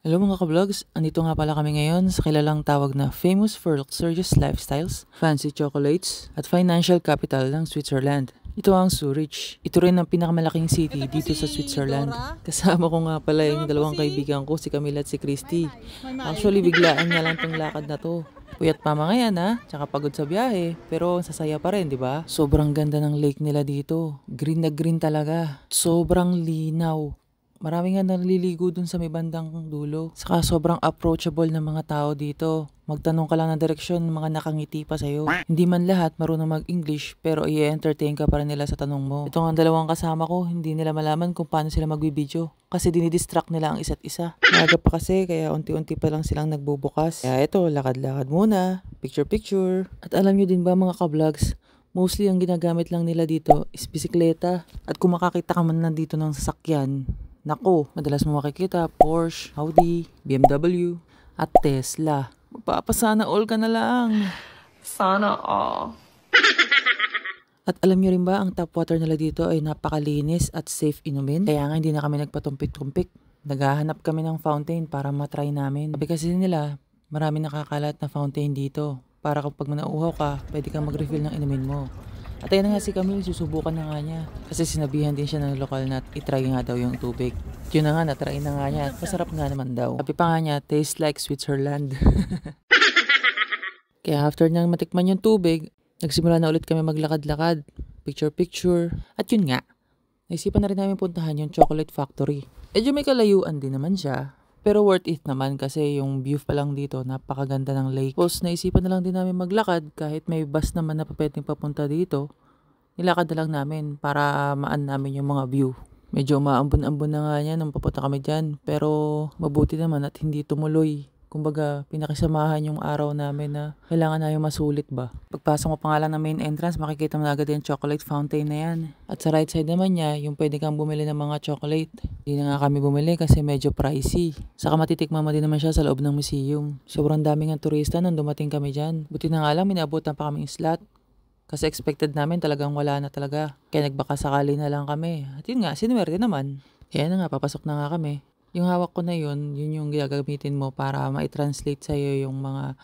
Hello mga ka-vlogs, andito nga pala kami ngayon sa kilalang tawag na famous for luxurious lifestyles, fancy chocolates, at financial capital ng Switzerland. Ito ang Zurich. Ito rin ang pinakamalaking city dito sa Switzerland. Kasama ko nga pala yung dalawang kaibigan ko, si Camila at si Christy. Actually, biglaan nga lang tong lakad na to. Puyat pa mga yan ha, tsaka pagod sa biyahe, pero sasaya pa rin, di ba? Sobrang ganda ng lake nila dito. Green na green talaga. Sobrang linaw. Marami nga naliligo dun sa may bandang dulo. Saka sobrang approachable ng mga tao dito. Magtanong ka lang ng direksyon, mga nakangiti pa sa'yo. Hindi man lahat marunong mag-English, pero i-entertain ka pa rin nila sa tanong mo. Ito nga ang dalawang kasama ko, hindi nila malaman kung paano sila magbibideo. Kasi dinidistract nila ang isa't isa. Maaga pa kasi, kaya unti-unti pa lang silang nagbubukas. Kaya ito, lakad-lakad muna, picture-picture. At alam nyo din ba mga ka-vlogs, mostly ang ginagamit lang nila dito is bisikleta. At kung makakita ka man nandito ng sasakyan, nako, madalas mo makikita Porsche, Audi, BMW, at Tesla. Magpapasana all ka na lang. Sana all. At alam nyo rin ba, ang tap water nila dito ay napakalinis at safe inumin. Kaya nga hindi na kami nagpatumpik-tumpik. Naghahanap kami ng fountain para matry namin. Sabi kasi nila, marami nakakalat na fountain dito. Para kapag nauuhaw ka, pwede kang mag-refill ng inumin mo. At ayun na nga si Camille, susubukan na nga niya. Kasi sinabihan din siya ng lokal na itry nga daw yung tubig. Yun na nga, natry na nga niya. Masarap nga naman daw. Sabi pa nga niya, taste like Switzerland. Kaya after niyang matikman yung tubig, nagsimula na ulit kami maglakad-lakad. Picture-picture. At yun nga, naisipan na rin namin puntahan yung chocolate factory. Medyo may kalayuan din naman siya. Pero worth it naman kasi yung view pa lang dito, napakaganda ng lake. Tapos naisipan na lang din namin maglakad kahit may bus naman na pwedeng papunta dito. Nilakad na lang namin para maan namin yung mga view. Medyo maambon-ambon na nga niya nung papunta kami dyan. Pero mabuti naman at hindi tumuloy. Kumbaga, pinakisamahan yung araw namin na kailangan na yung masulit ba. Pagpasok mo pa nga lang ng main entrance, makikita mo na agad yung chocolate fountain na yan. At sa right side naman niya, yung pwede kang bumili ng mga chocolate. Hindi na nga kami bumili kasi medyo pricey. Saka matitikman mo din naman siya sa loob ng museum. Sobrang daming ang turista nung dumating kami dyan. Buti na nga lang, minabutan pa kaming slot. Kasi expected namin talagang wala na talaga. Kaya nagbaka sakali na lang kami. At yun nga, sinuwerte naman. Kaya na nga, papasok na nga kami. Yung hawak ko na yun yung gagamitin mo para ma-translate sa'yo yung mga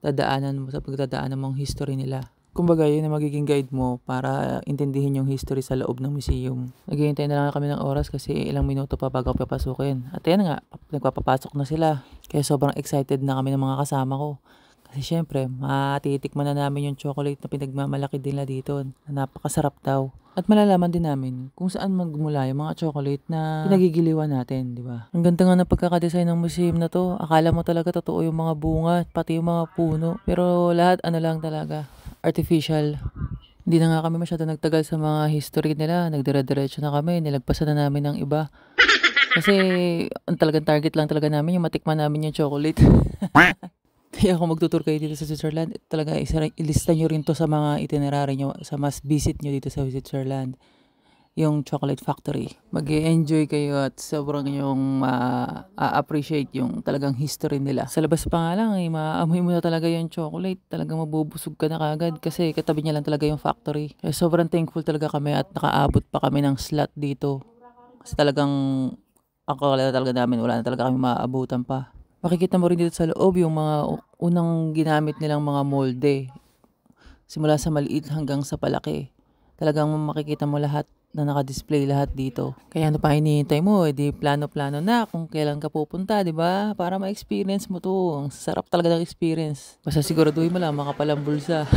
dadaanan mo sa pagdadaanan mong history nila. Kumbaga, yun ang magiging guide mo para intindihin yung history sa loob ng museum. Naghihintay na lang kami ng oras kasi ilang minuto pa bago papasukin. At yan nga, nagpapapasok na sila. Kaya sobrang excited na kami ng mga kasama ko. Kasi syempre, matitikman na namin yung chocolate na pinagmamalaki nila dito na napakasarap daw. At malalaman din namin kung saan magmula yung mga chocolate na pinagigiliwan natin, di ba? Ang ganda nga ng pagkakadesign ng museum na to. Akala mo talaga totoo yung mga bunga, pati yung mga puno. Pero lahat ano lang talaga, artificial. Hindi na nga kami masyado nagtagal sa mga history nila. Nagdire-diretso na kami, nilagpasan na namin ng iba. Kasi ang talagang target lang talaga namin yung matikman namin yung chocolate. Kaya kung magtutur kayo dito sa Switzerland, talaga ilista nyo rin to sa mga itinerary nyo, sa mas visit nyo dito sa Switzerland. Yung chocolate factory. Mag-e-enjoy kayo at sobrang yung appreciate yung talagang history nila. Sa labas pa nga lang, maaamoy mo na talaga yung chocolate. Talagang mabubusog ka na kagad kasi katabi niya lang talaga yung factory. Kaya sobrang thankful talaga kami at nakaabot pa kami ng slot dito. Kasi talagang akala talaga namin wala na talaga kami maaabutan pa. Makikita mo rin dito sa loob yung mga unang ginamit nilang mga molde. Simula sa maliit hanggang sa palaki. Talagang makikita mo lahat na naka-display lahat dito. Kaya ano pa hinihintay mo? Di plano-plano na kung kailan ka pupunta, di ba? Para ma-experience mo to. Ang sarap talaga ng experience. Basta siguraduhin mo lang makapalang bulsa.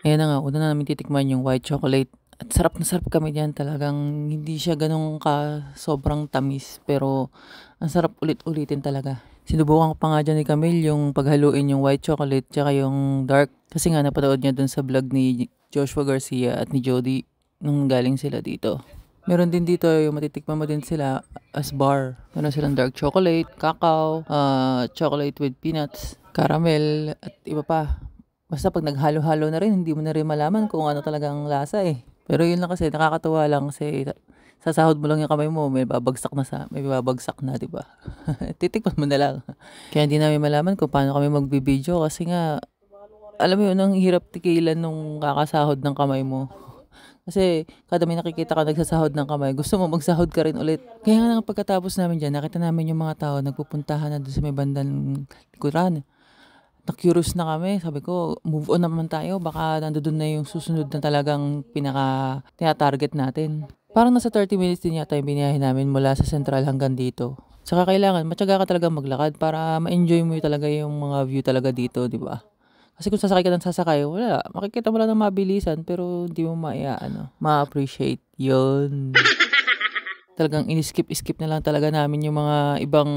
Ayan na nga, una na namin titikman yung white chocolate. At sarap na sarap kami diyan, talagang hindi siya ganun ka sobrang tamis pero ang sarap ulit-ulitin talaga. Sinubukan ko pa nga dyan ni Camille yung paghaluin yung white chocolate tsaka yung dark. Kasi nga napanood niya dun sa vlog ni Joshua Garcia at ni Jody nung galing sila dito. Meron din dito yung matitikman mo din sila as bar. Meron silang dark chocolate, cacao, chocolate with peanuts, caramel at iba pa. Basta pag naghalo-halo na rin, hindi mo na rin malaman kung ano talagang lasa eh. Pero yun lang kasi, nakakatuwa lang kasi sasahod mo lang yung kamay mo, may babagsak na, di ba? Titikman mo na lang. Kaya hindi namin malaman kung paano kami magbibideo kasi nga, alam mo yun, ang hirap tikilan nung kakasahod ng kamay mo. Kasi kada may nakikita ka nagsasahod ng kamay, gusto mo magsahod ka rin ulit. Kaya nga pagkatapos namin dyan, nakita namin yung mga tao nagpupuntahan na doon sa may bandang likuran. Na-curious na kami. Sabi ko, move on naman tayo. Baka nandoon na yung susunod na talagang tina-target natin. Parang nasa 30 minutes din yata yung biniyahe namin mula sa Central hanggang dito. Tsaka kailangan, matyaga ka talaga maglakad para ma-enjoy mo talaga yung mga view talaga dito, di ba? Kasi kung sasakay ka ng sasakay, wala. Makikita mo lang ng mabilisan pero hindi mo ma-appreciate yun. Talagang in-skip na lang talaga namin yung mga ibang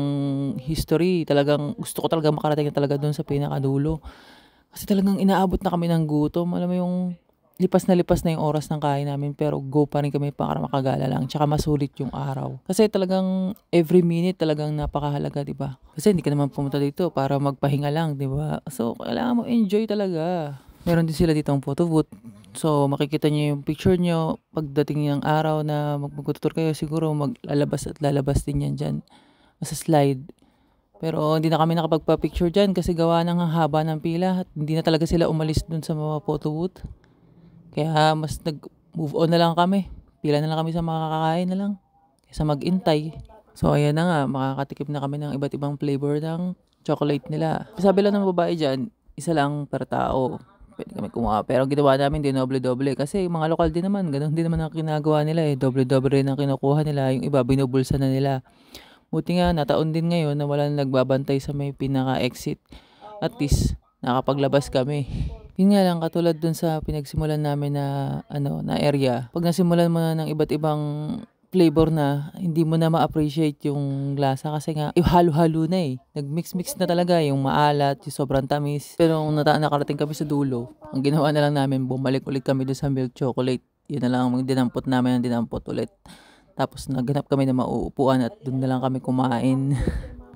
history. Talagang gusto ko talaga makarating na talaga doon sa pinakadulo. Kasi talagang inaabot na kami ng gutom. Alam mo yung lipas na yung oras ng kain namin pero go pa rin kami para makagala lang. Tsaka masulit yung araw. Kasi talagang every minute talagang napakahalaga, di ba? Kasi hindi ka naman pumunta dito para magpahinga lang, di ba? So, kailangan mo enjoy talaga. Meron din sila dito ang photo booth. So, makikita niyo yung picture niyo pagdating ng araw na magtutur kayo. Siguro lalabas din yan dyan. Sa slide. Pero hindi na kami nakapagpa-picture dyan kasi gawa ng haba ng pila at hindi na talaga sila umalis dun sa mga photo booth. Kaya mas nag-move on na lang kami. Pila na lang kami sa mga kakakain na lang. Kaysa mag-intay. So ayan na nga, makakatikim na kami ng iba't ibang flavor ng chocolate nila. Sabi lang ng babae dyan, isa lang per tao. Pwede kami kumuha. Pero ginawa namin din doble-doble. Kasi mga lokal din naman, ganun din naman ang ginagawa nila eh. Doble-doble rin ang kinukuha nila. Yung iba, binubulsa na nila. Buti nga, nataon din ngayon na walang nagbabantay sa may pinaka-exit. At least, nakapaglabas kami. Yun nga lang, katulad dun sa pinagsimulan namin na area. Pag nasimulan mo na ng iba't ibang flavor na, hindi mo na ma-appreciate yung lasa kasi nga, halo-halo na eh. Nag-mix-mix na talaga yung maalat, yung sobrang tamis. Pero nung nakarating kami sa dulo, ang ginawa na lang namin, bumalik ulit kami dun sa milk chocolate. Yun na lang ang dinampot namin, ulit. Tapos naghanap kami na mauupuan at dun na lang kami kumain.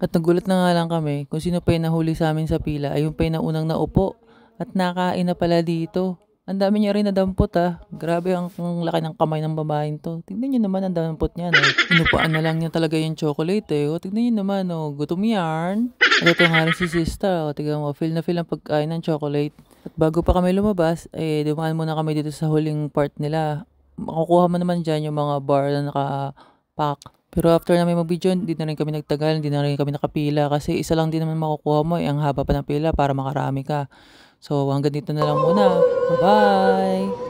At nagulat na nga lang kami kung sino pa yung nahuli sa amin sa pila, ayun pa yung naunang naupo. At nakain na pala dito. Ang dami niya rin nadampot Grabe ang laki ng kamay ng babaeng to. Tignan niyo naman ang dampot niya. Inupuan na lang niya talaga yung chocolate tignan niyo naman gutom yarn. At ito nga rin si sister. Tignan mo, feel na feel ang pagkain ng chocolate. At bago pa kami lumabas, dumaan muna kami dito sa huling part nila. Makukuha mo naman dyan yung mga bar na nakapack. Pero after namin mag-video, hindi na rin kami nagtagal, hindi na rin kami nakapila. Kasi isa lang din naman makukuha mo ang haba pa ng pila para makarami ka. So, hanggang dito na lang muna. Bye-bye!